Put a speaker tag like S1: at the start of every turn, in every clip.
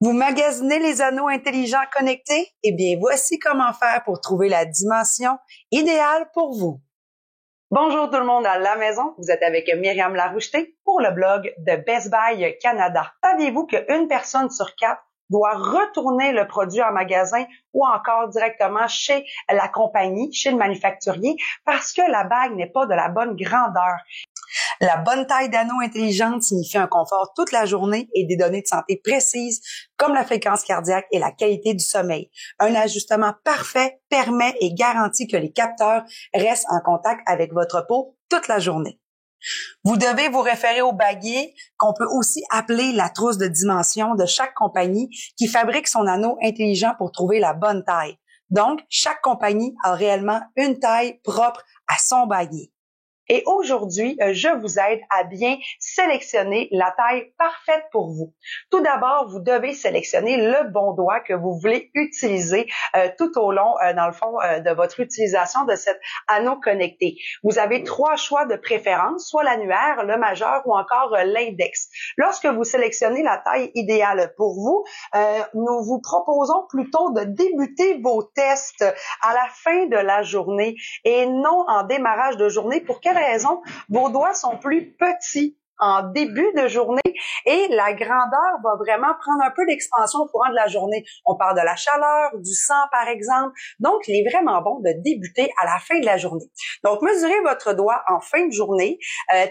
S1: Vous magasinez les anneaux intelligents connectés? Eh bien, voici comment faire pour trouver la dimension idéale pour vous. Bonjour tout le monde à la maison, vous êtes avec Myriam Laroucheté pour le blog de Best Buy Canada. Saviez-vous qu'une personne sur 4 doit retourner le produit en magasin ou encore directement chez la compagnie, chez le manufacturier, parce que la bague n'est pas de la bonne grandeur? La bonne taille d'anneau intelligente signifie un confort toute la journée et des données de santé précises comme la fréquence cardiaque et la qualité du sommeil. Un ajustement parfait permet et garantit que les capteurs restent en contact avec votre peau toute la journée. Vous devez vous référer au baguier, qu'on peut aussi appeler la trousse de dimension de chaque compagnie qui fabrique son anneau intelligent pour trouver la bonne taille. Donc, chaque compagnie a réellement une taille propre à son baguier. Et aujourd'hui, je vous aide à bien sélectionner la taille parfaite pour vous. Tout d'abord, vous devez sélectionner le bon doigt que vous voulez utiliser tout au long, dans le fond, de votre utilisation de cet anneau connecté. Vous avez 3 choix de préférence, soit l'annulaire, le majeur ou encore l'index. Lorsque vous sélectionnez la taille idéale pour vous, nous vous proposons plutôt de débuter vos tests à la fin de la journée et non en démarrage de journée. Pour quelle raison? Vos doigts sont plus petits en début de journée et la grandeur va vraiment prendre un peu d'expansion au courant de la journée. On parle de la chaleur, du sang par exemple. Donc, il est vraiment bon de débuter à la fin de la journée. Donc, mesurez votre doigt en fin de journée.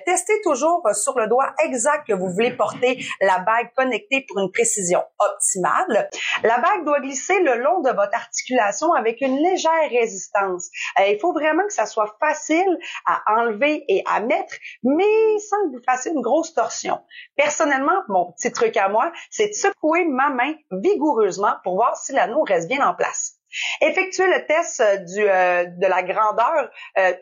S1: Testez toujours sur le doigt exact que vous voulez porter la bague connectée pour une précision optimale. La bague doit glisser le long de votre articulation avec une légère résistance. Il faut vraiment que ça soit facile à enlever et à mettre, mais sans que vous fassiez une grosse torsion. Personnellement, mon petit truc à moi, c'est de secouer ma main vigoureusement pour voir si l'anneau reste bien en place. Effectuez le test de la grandeur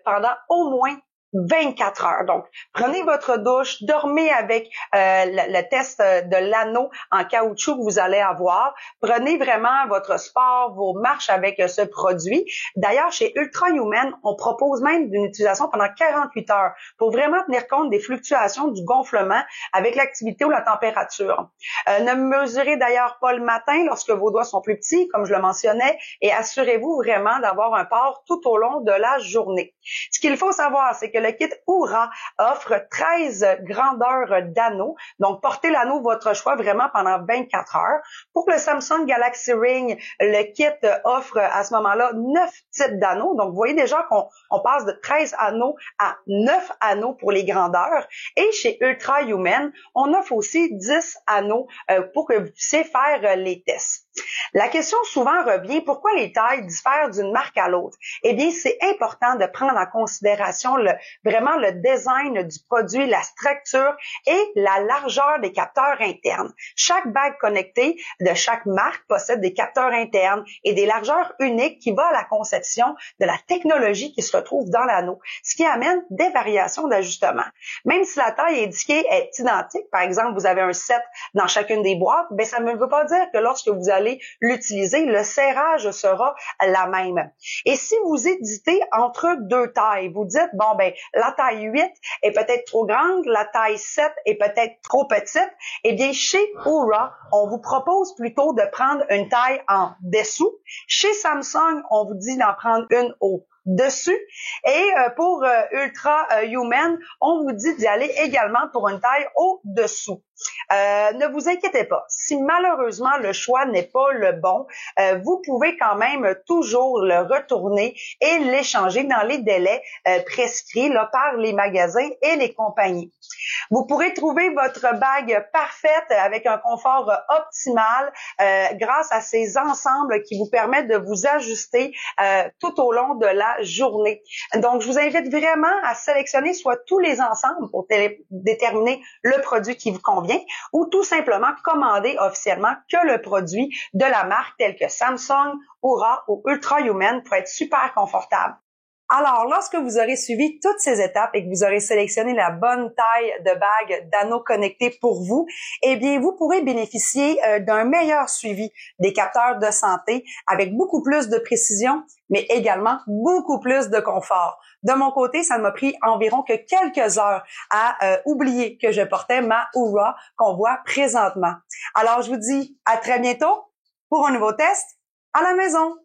S1: pendant au moins 24 heures. Donc, prenez votre douche, dormez avec le test de l'anneau en caoutchouc que vous allez avoir. Prenez vraiment votre sport, vos marches avec ce produit. D'ailleurs, chez Ultra Human, on propose même une utilisation pendant 48 heures pour vraiment tenir compte des fluctuations du gonflement avec l'activité ou la température. Ne mesurez d'ailleurs pas le matin lorsque vos doigts sont plus petits, comme je le mentionnais, et assurez-vous vraiment d'avoir un port tout au long de la journée. Ce qu'il faut savoir, c'est que le kit Oura offre 13 grandeurs d'anneaux. Donc, portez l'anneau de votre choix vraiment pendant 24 heures. Pour le Samsung Galaxy Ring, le kit offre à ce moment-là 9 types d'anneaux. Donc, vous voyez déjà qu'on passe de 13 anneaux à 9 anneaux pour les grandeurs. Et chez Ultra Human, on offre aussi 10 anneaux pour que vous puissiez faire les tests. La question souvent revient, pourquoi les tailles diffèrent d'une marque à l'autre? Eh bien, c'est important de prendre en considération vraiment le design du produit, la structure et la largeur des capteurs internes. Chaque bague connectée de chaque marque possède des capteurs internes et des largeurs uniques qui vont à la conception de la technologie qui se retrouve dans l'anneau, ce qui amène des variations d'ajustement. Même si la taille indiquée est identique, par exemple, vous avez un 7 dans chacune des boîtes, bien, ça ne veut pas dire que lorsque vous allez l'utiliser, le serrage sera la même. Et si vous hésitez entre deux tailles, vous dites, bon, ben, la taille 8 est peut-être trop grande, la taille 7 est peut-être trop petite, eh bien, chez Oura, on vous propose plutôt de prendre une taille en dessous. Chez Samsung, on vous dit d'en prendre une au dessus. Et pour Ultra Human, on vous dit d'y aller également pour une taille au-dessous. Ne vous inquiétez pas, si malheureusement le choix n'est pas le bon, vous pouvez quand même toujours le retourner et l'échanger dans les délais prescrits là, par les magasins et les compagnies. Vous pourrez trouver votre bague parfaite avec un confort optimal grâce à ces ensembles qui vous permettent de vous ajuster tout au long de la journée. Donc, je vous invite vraiment à sélectionner soit tous les ensembles pour déterminer le produit qui vous convient ou tout simplement commander officiellement que le produit de la marque telle que Samsung, Oura ou Ultra Human pour être super confortable. Alors, lorsque vous aurez suivi toutes ces étapes et que vous aurez sélectionné la bonne taille de bague d'anneau connecté pour vous, eh bien, vous pourrez bénéficier d'un meilleur suivi des capteurs de santé avec beaucoup plus de précision, mais également beaucoup plus de confort. De mon côté, ça m'a pris environ que quelques heures à oublier que je portais ma Oura qu'on voit présentement. Alors, je vous dis à très bientôt pour un nouveau test à la maison.